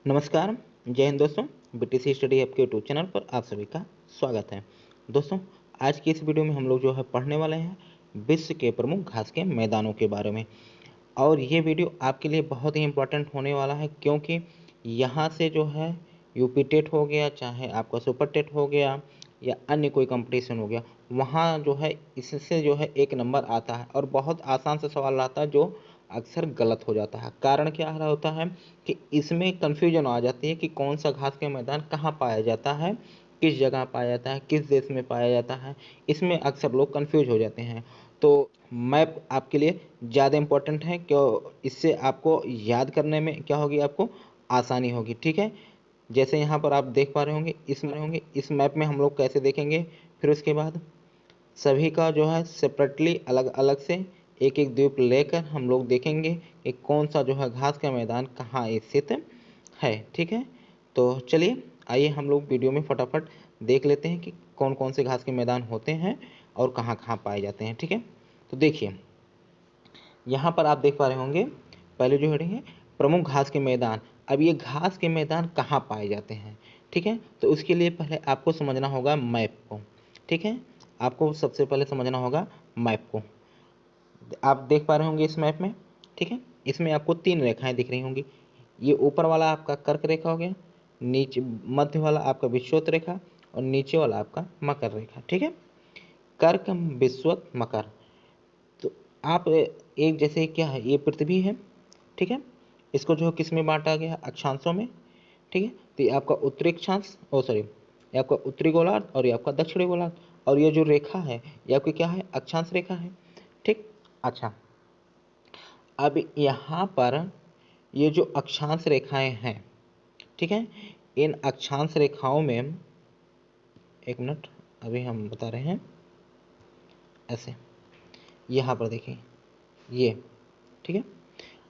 नमस्कार, जय हिंद दोस्तों। बीटीसी स्टडी हब के यूट्यूब चैनल पर आप सभी का स्वागत है। दोस्तों, आज की इस वीडियो में हम लोग जो है पढ़ने वाले हैं विश्व के प्रमुख घास के मैदानों के बारे में। और ये वीडियो आपके लिए बहुत ही इम्पोर्टेंट होने वाला है, क्योंकि यहाँ से जो है यूपी टेट हो गया, चाहे आपका सुपर टेट हो गया या अन्य कोई कंपटीशन हो गया, वहाँ जो है इससे जो है एक नंबर आता है और बहुत आसान से सवाल आता है जो अक्सर गलत हो जाता है। कारण क्या रहा होता है कि इसमें कन्फ्यूजन आ जाती है कि कौन सा घास का मैदान कहाँ पाया जाता है, किस जगह पाया जाता है, किस देश में पाया जाता है। इसमें अक्सर लोग कन्फ्यूज हो जाते हैं। तो मैप आपके लिए ज़्यादा इम्पोर्टेंट है, क्यों? इससे आपको याद करने में क्या होगी, आपको आसानी होगी। ठीक है, जैसे यहाँ पर आप देख पा रहे होंगे इस मैप में हम लोग कैसे देखेंगे। फिर उसके बाद सभी का जो है सेपरेटली अलग अलग से एक एक द्वीप लेकर हम लोग देखेंगे कि कौन सा जो है घास का मैदान कहाँ स्थित है। ठीक है, तो चलिए आइए हम लोग वीडियो में फटाफट देख लेते हैं कि कौन कौन से घास के मैदान होते हैं और कहाँ कहाँ पाए जाते हैं। ठीक है, तो देखिए यहाँ पर आप देख पा रहे होंगे पहले जो हेडिंग है प्रमुख घास के मैदान। अब ये घास के मैदान कहाँ पाए जाते हैं, ठीक है, तो उसके लिए पहले आपको समझना होगा मैप को। ठीक है, आपको सबसे पहले समझना होगा मैप को। आप देख पा रहे होंगे इस मैप में, ठीक है, इसमें आपको तीन रेखाएं दिख रही होंगी। ये ऊपर वाला आपका कर्क रेखा हो गया, नीचे मध्य वाला आपका विषुवत रेखा और नीचे वाला आपका मकर रेखा। ठीक है, कर्क विषुवत मकर। तो आप एक जैसे क्या है, ये पृथ्वी है, ठीक है, इसको जो किस में बांटा गया है, अक्षांशों में। ठीक है, तो ये आपका उत्तरी अक्षांश, ओ सॉरी, ये आपका उत्तरी गोलार्ध और ये आपका दक्षिणी गोलार्ध। और ये जो रेखा है ये आपकी क्या है, अक्षांश रेखा है। ठीक, अच्छा, अब यहाँ पर ये जो अक्षांश रेखाएं हैं, ठीक है, इन अक्षांश रेखाओं में, एक मिनट, अभी हम बता रहे हैं, ऐसे यहाँ पर देखिए ये, ठीक है,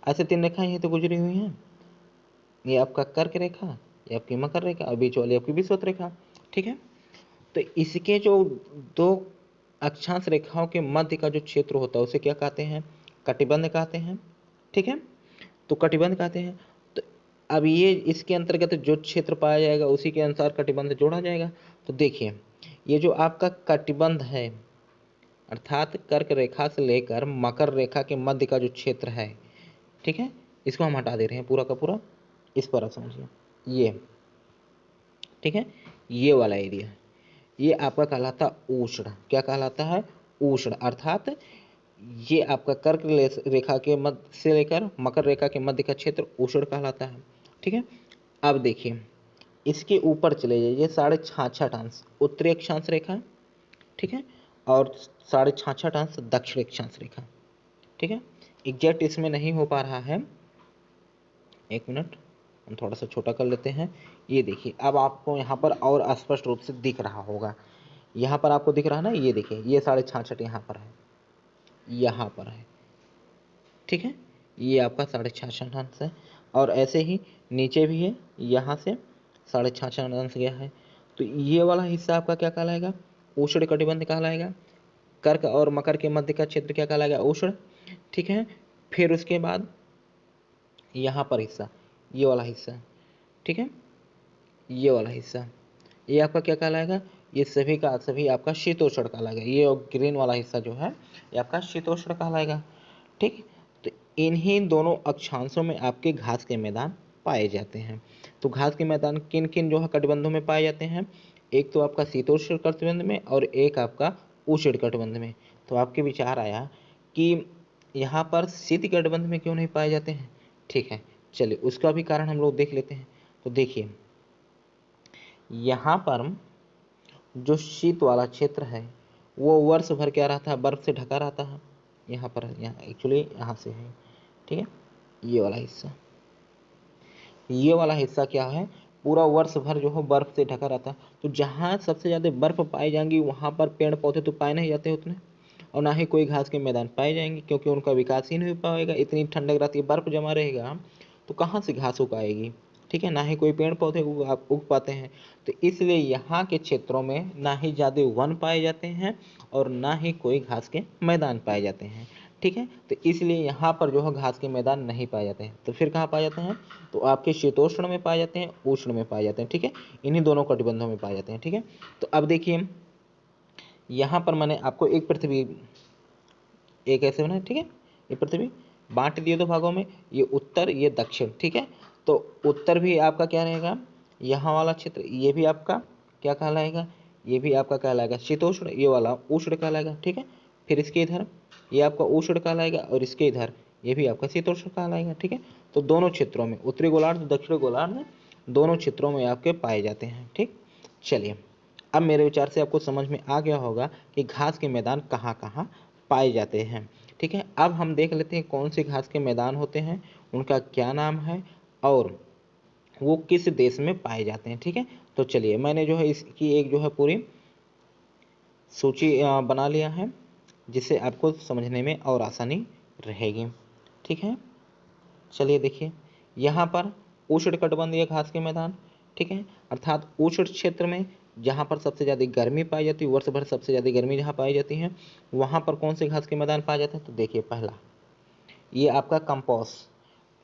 ऐसे तीन रेखाएं ये तो गुजरी हुई हैं। ये आपका कर्क रेखा, ये आपकी मकर रेखा और बीच वाली आपकी विषुवत रेखा। ठीक है, तो इसके जो दो अक्षांश रेखाओं के मध्य का जो क्षेत्र होता है उसे क्या कहते हैं, कटिबंध कहते हैं। ठीक है, तो कटिबंध कहते हैं। तो अब ये इसके अंतर्गत जो क्षेत्र पाया जाएगा उसी के अनुसार कटिबंध जोड़ा जाएगा। तो देखिए ये जो आपका कटिबंध है, अर्थात कर्क रेखा से लेकर मकर रेखा के मध्य का जो क्षेत्र है, ठीक है, इसको हम हटा दे रहे हैं पूरा का पूरा। इस पर आप समझिए ये, ठीक है, ये वाला एरिया, ये आपका कहलाता उष्ण। क्या कहलाता है, उष्ण। अर्थात ये आपका कर्क रेखा के मध्य से लेकर मकर रेखा के मध्य का क्षेत्र उष्ण कहलाता है। ठीक है, अब देखिए इसके ऊपर चले जाइए, 66.5 अंश उत्तरी अक्षांश रेखा है, ठीक है, और 66.5 अंश दक्षिण अक्षांश रेखा। ठीक है, एग्जैक्ट इसमें नहीं हो पा रहा है, एक मिनट हम थोड़ा सा छोटा कर लेते हैं। ये देखिए अब आपको यहाँ पर और स्पष्ट रूप से दिख रहा होगा। यहाँ पर आपको दिख रहा है ना, ये देखिए ये 66.5 यहाँ पर है, यहाँ पर है। ठीक है, ये आपका 66.5 अंश है और ऐसे ही नीचे भी है, यहाँ से 66.5 अंश गया है। तो ये वाला हिस्सा आपका क्या कहलाएगा, उष्ण कटिबंध कहलाएगा। कर्क और मकर के मध्य का क्षेत्र क्या कहलाएगा, उष्ण। ठीक है, फिर उसके बाद यहाँ पर हिस्सा, ये वाला हिस्सा, ठीक है, ये वाला हिस्सा, ये आपका क्या कहलाएगा, ये सभी का सभी आपका शीतोष्ण कहलाएगा। ये ग्रीन वाला हिस्सा जो है ये आपका शीतोष्ण कहलाएगा। ठीक, तो इन्हीं दोनों अक्षांशों में आपके घास के मैदान पाए जाते हैं। तो घास के मैदान किन किन जो है कटिबंधों में पाए जाते हैं, एक तो आपका शीतोष्ण कटिबंध में और एक आपका उष्ण कटिबंध में। तो आपके विचार आया कि यहाँ पर शीत कटिबंध में क्यों नहीं पाए जाते हैं। ठीक है, चलिए उसका भी कारण हम लोग देख लेते हैं। तो देखिए यहाँ पर जो शीत वाला क्षेत्र है वो वर्ष भर क्या रहता है, बर्फ से ढका रहता है। यहाँ पर यहाँ एक्चुअली यहाँ से है, ठीक है, ये वाला हिस्सा, ये वाला हिस्सा क्या है, पूरा वर्ष भर जो है बर्फ से ढका रहता है। तो जहाँ सबसे ज़्यादा बर्फ पाई जाएंगी वहाँ पर पेड़ पौधे तो पाए नहीं जाते उतने, और ना ही कोई घास के मैदान पाए जाएंगे, क्योंकि उनका विकास ही नहीं हो पाएगा। इतनी ठंडक रहती है, बर्फ जमा रहेगा तो कहाँ से घास उग आएगी। ठीक है, ना ही कोई पेड़ पौधे उग पाते हैं। तो इसलिए यहाँ के क्षेत्रों में ना ही ज़्यादा वन पाए जाते हैं और ना ही कोई घास के मैदान पाए जाते हैं। ठीक है। तो इसलिए यहाँ पर जो है घास के मैदान नहीं पाए जाते हैं। तो फिर कहाँ पाए जाते हैं, तो आपके शीतोष्ण में पाए जाते हैं, उष्ण में पाए जाते हैं, ठीक है, इन्हीं दोनों कटिबंधों में पाए जाते हैं, ठीक है। तो अब देखिए यहाँ पर मैंने आपको एक पृथ्वी एक ऐसे बना, ठीक है, ये पृथ्वी बांट दिए दो भागों में, ये उत्तर ये दक्षिण, ठीक है। तो उत्तर भी आपका क्या रहेगा, यहाँ वाला क्षेत्र, ये भी आपका क्या कहलाएगा, ये भी आपका कहलाएगा शीतोष्ण, ये वाला उष्ण कहलाएगा, ठीक है। फिर इसके इधर ये आपका उष्ण कहलाएगा और इसके इधर ये भी आपका शीतोष्ण कहलाएगा, ठीक है। तो दोनों क्षेत्रों में उत्तरी गोलार्ध दक्षिणी गोलार्ध दोनों क्षेत्रों में आपके पाए जाते हैं, ठीक। चलिए अब मेरे विचार से आपको समझ में आ गया होगा कि घास के मैदान कहाँ कहाँ पाए जाते हैं, ठीक है। अब हम देख लेते हैं कौन से घास के मैदान होते हैं, उनका क्या नाम है और वो किस देश में पाए जाते हैं, ठीक है। तो चलिए मैंने जो है इसकी एक जो है पूरी सूची बना लिया है, जिससे आपको समझने में और आसानी रहेगी, ठीक है। चलिए देखिए यहाँ पर उष्णकटिबंधीय घास के मैदान, ठीक है, अर्थात उष्ण क्षेत्र में जहाँ पर सबसे ज़्यादा गर्मी पाई जाती है, वर्ष भर सबसे ज़्यादा गर्मी जहाँ पाई जाती है, वहाँ पर कौन से घास के मैदान पाए जाते हैं। तो देखिए पहला ये आपका कंपोस,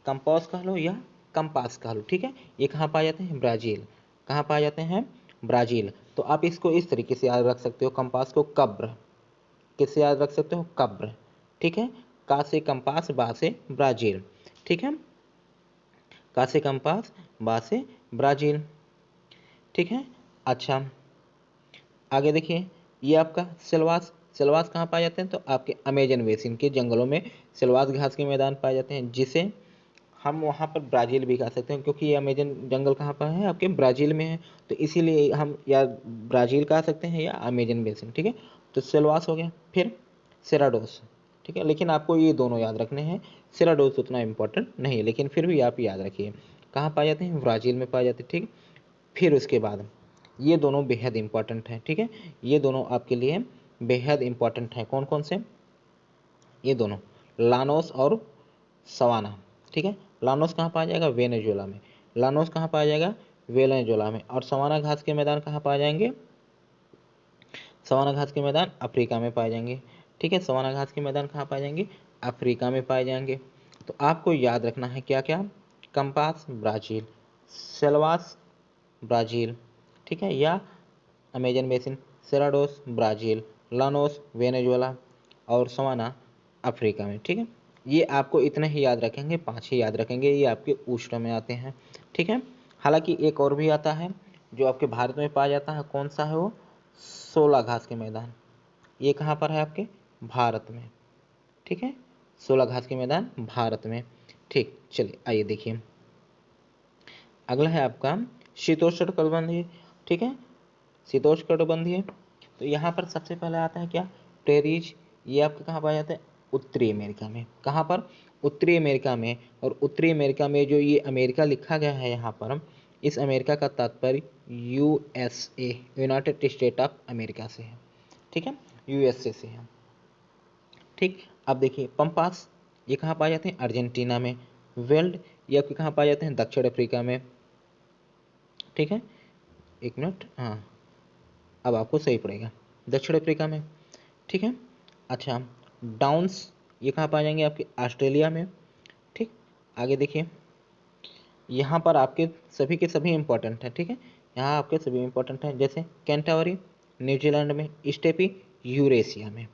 कंपोस कह लो या कंपास कह लो, ठीक है। ये कहाँ पाए जाते हैं, ब्राज़ील। कहाँ पाए जाते हैं, ब्राज़ील। तो आप इसको इस तरीके से याद रख सकते हो, कंपास को कब्र, किससे याद रख सकते हो, कब्र, ठीक है। का से कंपास, बा से ब्राज़ील, ठीक है, का से कंपास, बा से ब्राज़ील, ठीक है। अच्छा आगे देखिए ये आपका सिलवास, सिलवास कहाँ पाए जाते हैं, तो आपके अमेजन बेसिन के जंगलों में सिलवास घास के मैदान पाए जाते हैं, जिसे हम वहाँ पर ब्राज़ील भी कह सकते हैं, क्योंकि ये अमेजन जंगल कहाँ पर है, आपके ब्राज़ील में है। तो इसीलिए हम या ब्राज़ील कह सकते हैं या अमेजन बेसिन, ठीक है। तो सिलवास हो गया। फिर सेराडोस, ठीक है, लेकिन आपको ये दोनों याद रखने हैं। सेराडोस उतना इम्पोर्टेंट नहीं है, लेकिन फिर भी आप याद रखिए कहाँ पाए जाते हैं, ब्राज़ील में पाए जाते हैं, ठीक। फिर उसके बाद ये दोनों बेहद इंपॉर्टेंट हैं, ठीक है, ये दोनों आपके लिए बेहद इंपॉर्टेंट हैं। कौन कौन से, ये दोनों लानोस और सवाना, ठीक है। लानोस कहाँ पाया जाएगा, वेनेजुएला में। लानोस कहाँ पाया जाएगा, वेनेजुएला में। और सवाना घास के मैदान कहाँ पाए जाएंगे, सवाना घास के मैदान अफ्रीका में पाए जाएंगे, ठीक है। सवाना घास के मैदान कहाँ पाए जाएंगे, अफ्रीका में पाए जाएंगे। तो आपको याद रखना है क्या क्या, कंपास ब्राज़ील, सेलवास ब्राज़ील, ठीक है, या Amazon basin, Cerrados Brazil, Llanos Venezuela और सवाना अफ्रीका में, ठीक है। ये आपको इतने ही याद रखेंगे, 5 ही याद रखेंगे, ये आपके उष्ण में आते हैं, ठीक है। हालांकि एक और भी आता है जो आपके भारत में पाया जाता है, कौन सा है वो, 16 घास के मैदान। ये कहाँ पर है, आपके भारत में, ठीक है, 16 घास के मैदान भारत में, ठीक। चलिए आइए देखिए अगला है आपका शीतोष्णकटिबंधीय, ठीक है, शीतोष्णकटिबंधीय। तो यहाँ पर सबसे पहले आता है क्या, प्रेरीज। ये आपके कहाँ पाया जाता है, उत्तरी अमेरिका में। कहाँ पर, उत्तरी अमेरिका में। और उत्तरी अमेरिका में जो ये अमेरिका लिखा गया है यहाँ पर, इस अमेरिका का तात्पर्य USA, United state of America से है, ठीक है, यूएसए से है, ठीक। अब देखिए पंपास, ये कहाँ पाए जाते हैं, अर्जेंटीना में। वेल्ड, ये आपके कहाँ पाए जाते हैं, दक्षिण अफ्रीका में, ठीक है। एक मिनट, हाँ अब आपको सही पड़ेगा, दक्षिण अफ्रीका में, ठीक है। अच्छा डाउन्स, ये कहाँ पाए जाएंगे, आपके ऑस्ट्रेलिया में, ठीक। आगे देखिए यहाँ पर आपके सभी के सभी इंपॉर्टेंट हैं, ठीक है, यहाँ आपके सभी इंपॉर्टेंट हैं, जैसे कैंटावरी न्यूजीलैंड में, स्टेपी यूरेशिया में,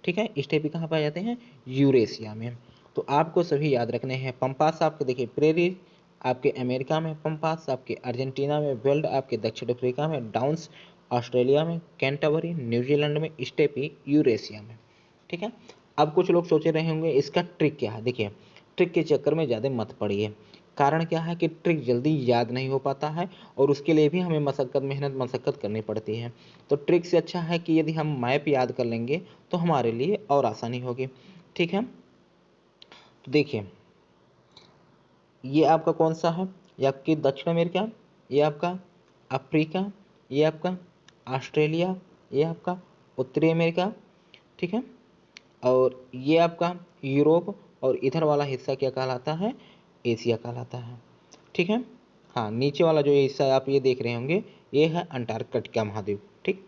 ठीक है। स्टेपी कहाँ पाए जाते हैं, यूरेशिया में। तो आपको सभी याद रखने हैं। पंपास आपके देखिए प्रेरी आपके अमेरिका में, पंपास आपके अर्जेंटीना में, वेल्ड आपके दक्षिण अफ्रीका में, डाउन्स ऑस्ट्रेलिया में, कैंटावरी न्यूजीलैंड में, स्टेपी यूरेशिया में, ठीक है। अब कुछ लोग सोच रहे होंगे इसका ट्रिक क्या है। देखिए ट्रिक के चक्कर में ज़्यादा मत पड़िए। कारण क्या है कि ट्रिक जल्दी याद नहीं हो पाता है और उसके लिए भी हमें मेहनत मशक्क़त करनी पड़ती है। तो ट्रिक से अच्छा है कि यदि हम मैप याद कर लेंगे तो हमारे लिए और आसानी होगी, ठीक है। तो देखिए ये आपका कौन सा है, ये आपकी दक्षिण अमेरिका, ये आपका अफ्रीका, ये आपका ऑस्ट्रेलिया, ये आपका उत्तरी अमेरिका, ठीक है। और ये आपका यूरोप और इधर वाला हिस्सा क्या कहलाता है, एशिया कहलाता है, ठीक है। हाँ नीचे वाला जो हिस्सा आप ये देख रहे होंगे ये है अंटार्कटिका महाद्वीप, ठीक।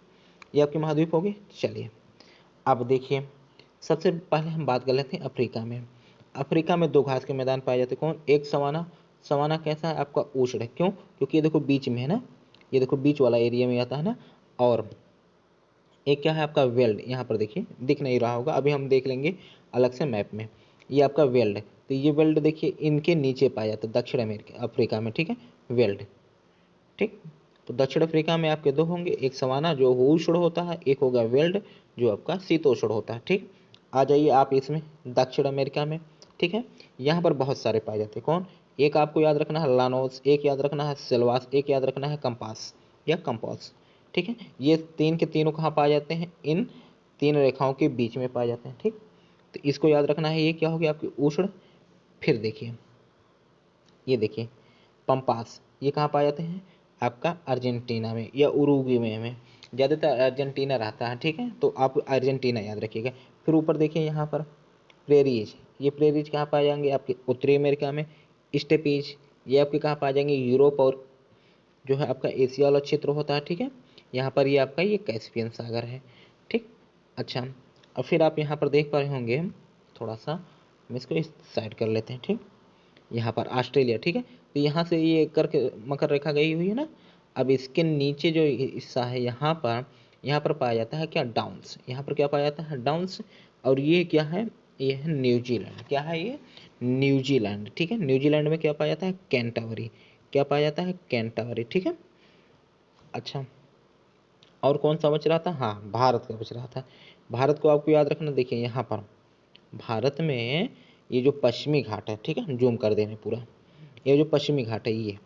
ये आपके महाद्वीप हो गए। चलिए अब देखिए सबसे पहले हम बात कर लेते हैं अफ्रीका में। अफ्रीका में दो घास के मैदान पाए जाते हैं। कौन? एक सवाना। सवाना कैसा है आपका? उष्ण है। क्यों? क्योंकि ये देखो बीच में है ना, ये देखो बीच वाला एरिया में आता है ना। और एक क्या है आपका? वेल्ड। यहाँ पर देखिए दिख नहीं रहा होगा, अभी हम देख लेंगे अलग से मैप में। ये आपका वेल्ड है। तो ये वेल्ड देखिए इनके नीचे पाया जाता है दक्षिण अमेरिका अफ्रीका में, ठीक है, वेल्ड। ठीक। तो दक्षिण अफ्रीका में आपके दो होंगे, एक सवाना जो उष्ण होता है, एक होगा वेल्ड जो आपका शीतोष्ण होता है। ठीक। आ जाइए आप इसमें दक्षिण अमेरिका में। ठीक है, यहाँ पर बहुत सारे पाए जाते हैं। कौन? एक आपको याद रखना है लानोस, एक याद रखना है सेल्वास, एक याद रखना है कंपास या कंपास। ठीक है, ये तीन के तीनों कहाँ पाए जाते हैं? इन तीन रेखाओं के बीच में पाए जाते हैं। ठीक, तो इसको याद रखना है। ये क्या हो गया आपकी? उष्ण। फिर देखिए, ये देखिए पंपास, ये कहाँ पाए जाते हैं? आपका अर्जेंटीना में या उरुग्वे में, ज़्यादातर अर्जेंटीना रहता है। ठीक है, तो आप अर्जेंटीना याद रखिएगा। फिर ऊपर देखिए यहाँ पर प्रेरीज, ये प्रेरीज कहाँ पाए जाएंगे? आपके उत्तरी अमेरिका में। स्टेपीज ये आपके कहाँ पाए जाएंगे? यूरोप और जो है आपका एशिया वाला क्षेत्र होता है। ठीक है, यहाँ पर ये आपका ये कैस्पियन सागर है। ठीक। अच्छा, और फिर आप यहाँ पर देख पा रहे होंगे, थोड़ा सा हम इसको इस साइड कर लेते हैं। ठीक, यहाँ पर ऑस्ट्रेलिया। ठीक है, तो यहाँ से ये करके मकर रेखा गई हुई है ना। अब इसके नीचे जो हिस्सा है यहाँ पर पाया जाता है क्या? डाउन्स। यहाँ पर क्या पाया जाता है? डाउन्स। और ये क्या है? ये है न्यूजीलैंड। क्या है ये? न्यूजीलैंड। ठीक है, न्यूजीलैंड में क्या पाया जाता है? कैंटावरी। क्या पाया जाता है? कैंटावरी। ठीक है। अच्छा, और कौन सा बच रहा था? हाँ, भारत का बच रहा था। भारत को आपको याद रखना। देखिए यहाँ पर भारत में ये जो पश्चिमी घाट है, ठीक है, जूम कर देने पूरा, ये जो पश्चिमी घाट है ये,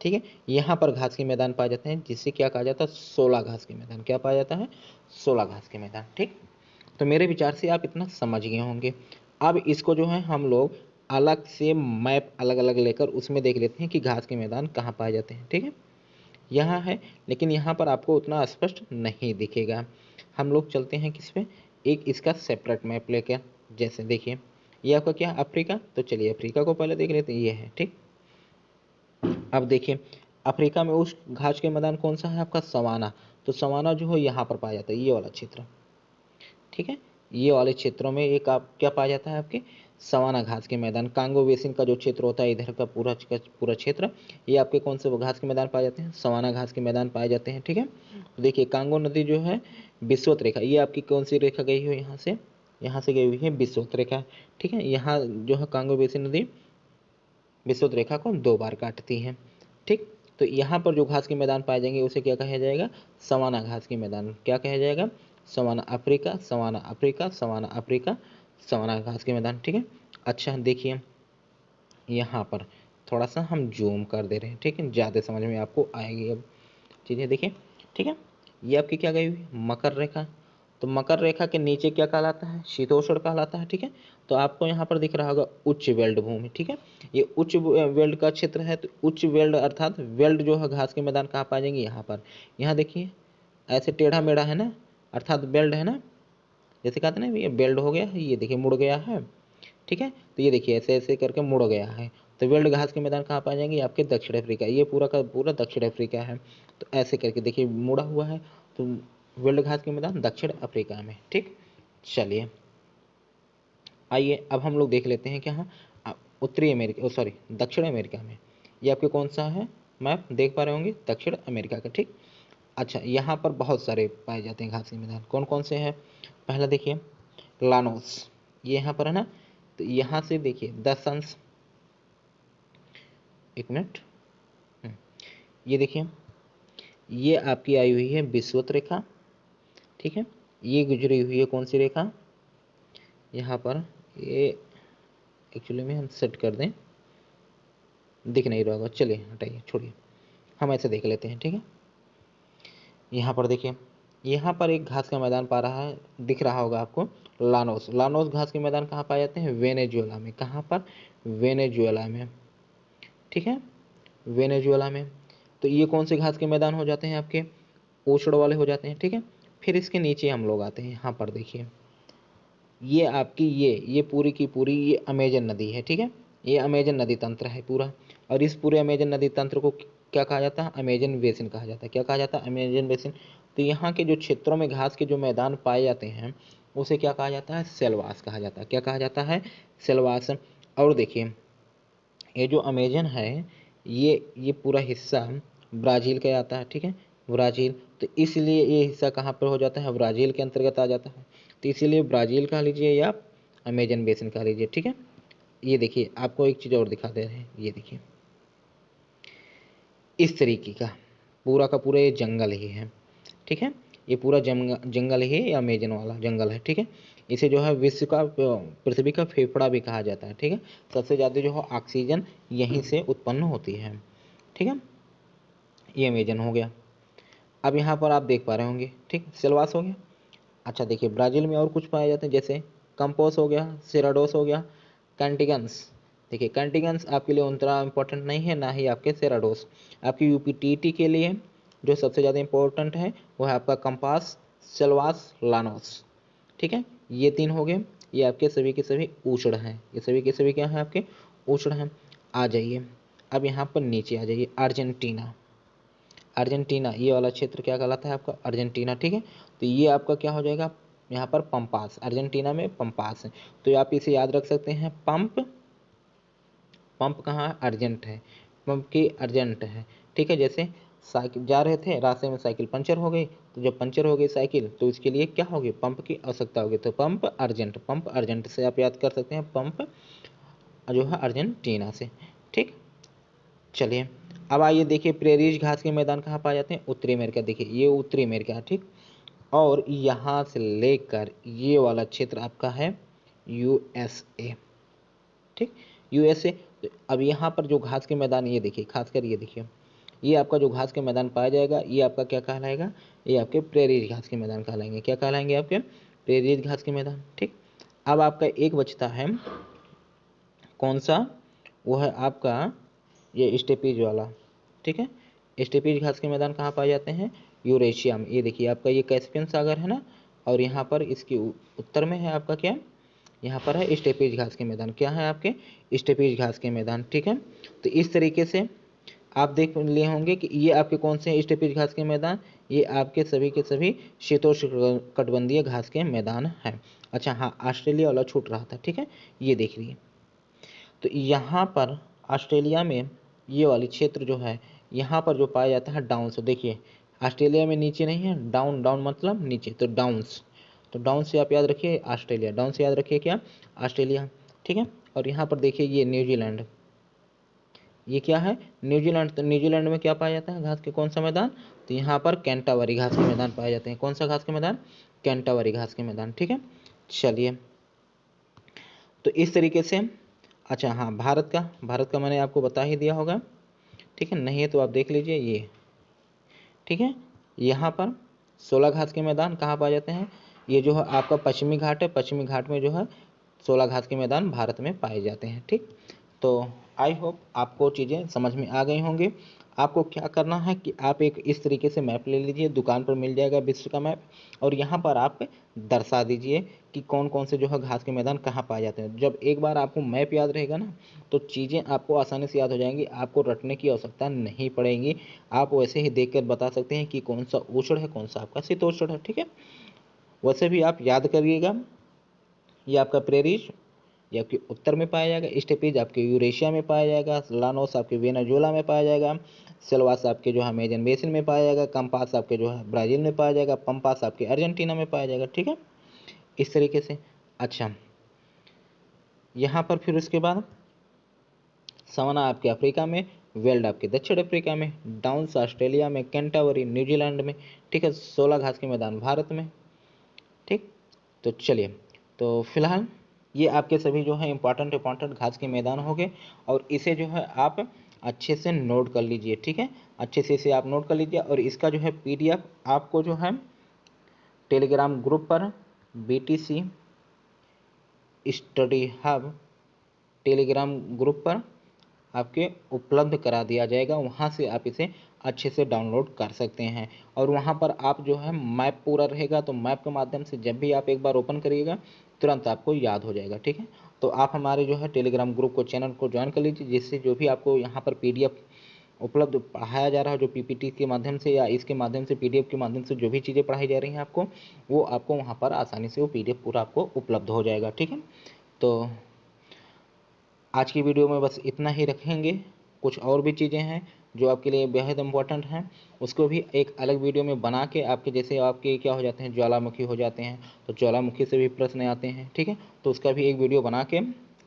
ठीक है, यहाँ पर घास के मैदान पाए जाते हैं, जिससे क्या कहा जाता है? 16 घास के मैदान। क्या पाया जाता है? 16 घास के मैदान। ठीक, तो मेरे विचार से आप इतना समझ गए होंगे। अब इसको जो है हम लोग अलग से मैप अलग अलग लेकर उसमें देख लेते हैं कि घास के मैदान कहाँ पाए जाते हैं। ठीक है, यहाँ है, लेकिन यहाँ पर आपको उतना स्पष्ट नहीं दिखेगा। हम लोग चलते हैं किस पे? एक इसका सेपरेट मैप लेकर। जैसे देखिए ये आपका क्या? अफ्रीका। तो चलिए अफ्रीका को पहले देख लेते हैं। ये है। ठीक, अब देखिए अफ्रीका में उस घास के मैदान कौन सा है आपका? सवाना। तो सवाना जो है यहाँ पर पाया जाता है, ये वाला क्षेत्र। ठीक है, ये वाले क्षेत्रों में एक आप क्या पाया जाता है? आपके सवाना घास के मैदान। कांगो बेसिन का जो क्षेत्र होता है इधर का पूरा क्षेत्र, ये आपके कौन से घास के मैदान पाए जाते हैं? सवाना घास के मैदान पाए जाते हैं। ठीक है, तो देखिए कांगो नदी जो है विषुवत रेखा, ये आपकी कौन सी रेखा गई हुई? यहाँ से गई हुई है विषुवत रेखा। ठीक है, यहाँ जो है कांगो बेसिन नदी विषुवत रेखा को 2 बार काटती है। ठीक, तो यहाँ पर जो घास के मैदान पाए जाएंगे उसे क्या कहा जाएगा? सवाना घास के मैदान। क्या कहा जाएगा? Savanna Africa, savanna Africa, savanna Africa, savanna घास के मैदान। ठीक है, अच्छा देखिए यहाँ पर थोड़ा सा हम जूम कर दे रहे हैं। ठीक है, ज़्यादा समझ में आपको आएगी अब चीज़ें। देखिए, ठीक है, ये आपकी क्या गई हुई? मकर रेखा। तो मकर रेखा के नीचे क्या कहलाता है? शीतोष्ण कहलाता है। ठीक है, तो आपको यहाँ पर दिख रहा होगा उच्च वेल्ड भूमि। ठीक है, ये उच्च वेल्ड का क्षेत्र है। तो उच्च वेल्ड अर्थात वेल्ड जो है घास के मैदान कहाँ पाए जाएंगे? यहाँ पर। यहाँ देखिए ऐसे टेढ़ा मेढ़ा है ना, अर्थात बेल्ट है ना, जैसे कहते हैं ना ये बेल्ट हो गया है, ये देखिए मुड़ गया है। ठीक है, तो ये देखिए ऐसे ऐसे करके मुड़ गया है। तो वेल्ड घास के मैदान कहाँ पाए जाएंगे? आपके दक्षिण अफ्रीका। ये पूरा का पूरा दक्षिण अफ्रीका है। तो ऐसे करके देखिए मुड़ा हुआ है, तो वेल्ड घास के मैदान दक्षिण अफ्रीका में। ठीक, चलिए आइए अब हम लोग देख लेते हैं कि हाँ उत्तरी अमेरिका, सॉरी दक्षिण अमेरिका में ये आपके कौन सा है? मैप देख पा रहे होंगे दक्षिण अमेरिका का। ठीक, अच्छा यहाँ पर बहुत सारे पाए जाते हैं घास के मैदान। कौन कौन से हैं? पहला देखिए लानोस, ये यहाँ पर है ना। तो यहाँ से देखिए 10 अंश, एक मिनट, ये देखिए ये आपकी आई हुई है विषुवत रेखा। ठीक है, ये गुजरी हुई है कौन सी रेखा? यहाँ पर ये एक्चुअली में हम सेट कर दें, दिख नहीं रहा होगा, चलिए हटाइए छोड़िए, हम ऐसे देख लेते हैं। ठीक है, यहाँ पर देखिए यहाँ पर एक घास का मैदान पा रहा है, दिख रहा होगा आपको लानोस। लानोस घास के मैदान कहाँ पाए जाते हैं? वेनेजुएला में। कहाँ पर? वेनेजुएला में। ठीक है, वेनेजुएला में। तो ये कौन से घास के मैदान हो जाते हैं? आपके ओशड़ वाले हो जाते हैं। ठीक है, फिर इसके नीचे हम लोग आते हैं। यहाँ पर देखिए ये आपकी ये पूरी की पूरी ये अमेजन नदी है। ठीक है, ये अमेजन नदी तंत्र है पूरा। और इस पूरे अमेजन नदी तंत्र को क्या कहा जाता है? अमेजन बेसिन कहा जाता है। क्या कहा जाता है? Amazon basin. तो यहाँ के जो क्षेत्रों में घास के जो मैदान पाए जाते हैं उसे क्या कहा जाता है, सेलवास कहा जाता है। क्या कहा जाता है, सेलवास। और देखिए ये जो अमेजन है ये पूरा हिस्सा ब्राज़ील का आता है, ठीक है, ब्राज़ील। तो इसलिए ये हिस्सा कहाँ पर हो जाता है, ब्राज़ील के अंतर्गत आ जाता है। तो इसीलिए ब्राज़ील कह लीजिए या अमेजन बेसिन कह लीजिए, ठीक है। ये देखिए आपको एक चीज़ और दिखा दे रहे हैं, ये देखिए इस तरीके का पूरा ये जंगल ही है, ठीक है। ये पूरा जंगल ही ये अमेजन वाला जंगल है, ठीक है। इसे जो है विश्व का पृथ्वी का फेफड़ा भी कहा जाता है, ठीक है। सबसे ज़्यादा जो है ऑक्सीजन यहीं से उत्पन्न होती है, ठीक है। ये अमेजन हो गया। अब यहाँ पर आप देख पा रहे होंगे, ठीक, सेलवास हो गया। अच्छा देखिए ब्राज़ील में और कुछ पाए जाते हैं, जैसे कंपोस हो गया, सेराडोस हो गया, कैंटिगन्स। देखिए कैंटिगन्स आपके लिए उतना इम्पोर्टेंट नहीं है, ना ही आपके सेराडोस। आपकी यूपीटीटी के लिए जो सबसे ज़्यादा इम्पोर्टेंट है वो है आपका कंपास, सेलवास, लानोस, ठीक है। ये 3 हो गए। ये आपके सभी के सभी उष्ण हैं, ये सभी के सभी क्या हैं, आपके उष्ण हैं। आ जाइए अब यहाँ पर नीचे आ जाइए, अर्जेंटीना। अर्जेंटीना ये वाला क्षेत्र क्या कहलाता है, आपका अर्जेंटीना, ठीक है। तो ये आपका क्या हो जाएगा, यहाँ पर पंपास, अर्जेंटीना में पंपास है। तो आप इसे याद रख सकते हैं, पंप, पंप कहाँ है, अर्जेंट है, पंप की अर्जेंट है, ठीक है। जैसे साइकिल जा रहे थे, रास्ते में साइकिल पंचर हो गई, तो जब पंचर हो गई साइकिल तो इसके लिए क्या होगी, पंप की आवश्यकता होगी। तो पंप अर्जेंट, पंप अर्जेंट से आप याद कर सकते हैं, पंप जो है अर्जेंटीना से, ठीक। चलिए अब आइए देखिए प्रेरीज घास के मैदान कहाँ पाए जाते हैं, उत्तरी अमेरिका। देखिए ये उत्तरी अमेरिका है, ठीक। और यहाँ से लेकर ये वाला क्षेत्र आपका है यूएसए, ठीक, यूएसए। तो अब यहाँ पर जो घास के मैदान, ये देखिए खासकर ये देखिए, ये आपका जो घास के मैदान पाया जाएगा ये आपका क्या कहलाएगा, ये आपके प्रेरीज घास के मैदान कहलाएंगे। क्या कहलाएंगे, आपके प्रेरीज घास के मैदान, ठीक। अब आपका एक बचता है कौन सा, वो है आपका ये स्टेपीज वाला, ठीक है। स्टेपीज घास के मैदान कहाँ पाए जाते हैं, यूरेशिया में। ये देखिए आपका ये कैस्पियन सागर है ना, और यहाँ पर इसके उत्तर में है आपका क्या, यहाँ पर है स्टेपीज घास के मैदान। क्या है आपके स्टेपीज घास के मैदान, ठीक है। तो इस तरीके से आप देख लिए होंगे कि ये आपके कौन से स्टेपीज घास के मैदान, ये आपके सभी के सभी शीतोष्णकटिबंधीय घास के मैदान हैं। अच्छा हाँ, ऑस्ट्रेलिया वाला छूट रहा था, ठीक है, ये देख लीजिए। तो यहाँ पर ऑस्ट्रेलिया में ये वाली क्षेत्र जो है, यहाँ पर जो पाया जाता है डाउन्स। देखिए ऑस्ट्रेलिया में नीचे नहीं है, डाउन, डाउन मतलब नीचे, तो डाउन्स। तो डाउन से आप याद रखिए ऑस्ट्रेलिया, डाउन से याद रखिए क्या, ऑस्ट्रेलिया, ठीक है। और यहाँ पर देखिए ये न्यूजीलैंड, ये क्या है, न्यूजीलैंड। तो न्यूजीलैंड में क्या पाया जाता है, घास के कौन सा मैदान, तो यहाँ पर कैंटावरी घास के मैदान पाए जाते हैं। कौन सा घास के मैदान, कैंटावरी घास के मैदान, ठीक है। चलिए तो इस तरीके से, अच्छा हाँ भारत का मैंने आपको बता ही दिया होगा, ठीक है, नहीं है तो आप देख लीजिए ये, ठीक है। यहाँ पर 16 घास के मैदान कहाँ पाए जाते हैं, ये जो है आपका पश्चिमी घाट है, पश्चिमी घाट में जो है 16 घास के मैदान भारत में पाए जाते हैं, ठीक। तो आई होप आपको चीज़ें समझ में आ गई होंगी। आपको क्या करना है कि आप एक इस तरीके से मैप ले लीजिए, दुकान पर मिल जाएगा विश्व का मैप, और यहाँ पर आप दर्शा दीजिए कि कौन कौन से जो है घास के मैदान कहाँ पाए जाते हैं। जब एक बार आपको मैप याद रहेगा ना, तो चीज़ें आपको आसानी से याद हो जाएंगी, आपको रटने की आवश्यकता नहीं पड़ेगी। आप वैसे ही देख कर बता सकते हैं कि कौन सा उष्ण है, कौन सा आपका शीतोष्ण है, ठीक है। वैसे भी आप याद करिएगा, ये आपका प्रेरीज ये आपके उत्तर में पाया जाएगा, स्टेपीज आपके यूरेशिया में पाया जाएगा, लानोस आपके वेनेजुएला में पाया जाएगा, सेल्वास आपके जो है अमेजन बेसिन में पाया जाएगा, कंपास आपके जो है ब्राज़ील में पाया जाएगा, पंपास आपके अर्जेंटीना में पाया जाएगा, ठीक है, इस तरीके से। अच्छा यहाँ पर फिर उसके बाद सवाना आपके अफ्रीका में, वेल्ड आपके दक्षिण अफ्रीका में, डाउन्स ऑस्ट्रेलिया में, कैंटावरी न्यूजीलैंड में, ठीक है। 16 घास के मैदान भारत में, ठीक। तो चलिए, तो फिलहाल ये आपके सभी जो है इंपॉर्टेंट घास के मैदान हो गए, और इसे जो है आप अच्छे से नोट कर लीजिए, ठीक है, अच्छे से इसे आप नोट कर लीजिए। और इसका जो है पीडीएफ आपको जो है टेलीग्राम ग्रुप पर BTC study hub Telegram group पर आपके उपलब्ध करा दिया जाएगा, वहाँ से आप इसे अच्छे से डाउनलोड कर सकते हैं। और वहाँ पर आप जो है मैप पूरा रहेगा, तो मैप के माध्यम से जब भी आप एक बार ओपन करिएगा तुरंत आपको याद हो जाएगा, ठीक है। तो आप हमारे जो है टेलीग्राम ग्रुप को, चैनल को ज्वाइन कर लीजिए, जिससे जो भी आपको यहाँ पर पीडीएफ उपलब्ध पढ़ाया जा रहा है, जो पीपीटी के माध्यम से या इसके माध्यम से, पीडीएफ के माध्यम से जो भी चीज़ें पढ़ाई जा रही हैं आपको, वो आपको वहाँ पर आसानी से वो पीडीएफ पूरा आपको उपलब्ध हो जाएगा। ठीक है, तो आज की वीडियो में बस इतना ही रखेंगे। कुछ और भी चीज़ें हैं जो आपके लिए बेहद इम्पोर्टेंट हैं, उसको भी एक अलग वीडियो में बना के, आपके जैसे आपके क्या हो जाते हैं, ज्वालामुखी हो जाते हैं, तो ज्वालामुखी से भी प्रश्न आते हैं। ठीक है, तो उसका भी एक वीडियो बना के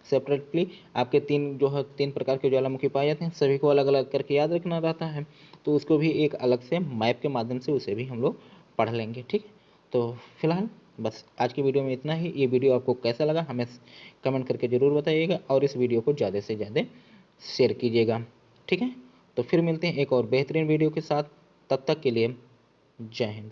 सेपरेटली, आपके 3 जो है 3 प्रकार के ज्वालामुखी पाए जाते हैं, सभी को अलग अलग करके याद रखना रहता है, तो उसको भी एक अलग से मैप के माध्यम से उसे भी हम लोग पढ़ लेंगे। ठीक है, तो फिलहाल बस आज की वीडियो में इतना ही। ये वीडियो आपको कैसा लगा हमें कमेंट करके ज़रूर बताइएगा, और इस वीडियो को ज़्यादा से ज़्यादा शेयर कीजिएगा। ठीक है, तो फिर मिलते हैं एक और बेहतरीन वीडियो के साथ। तब तक के लिए जय हिंद।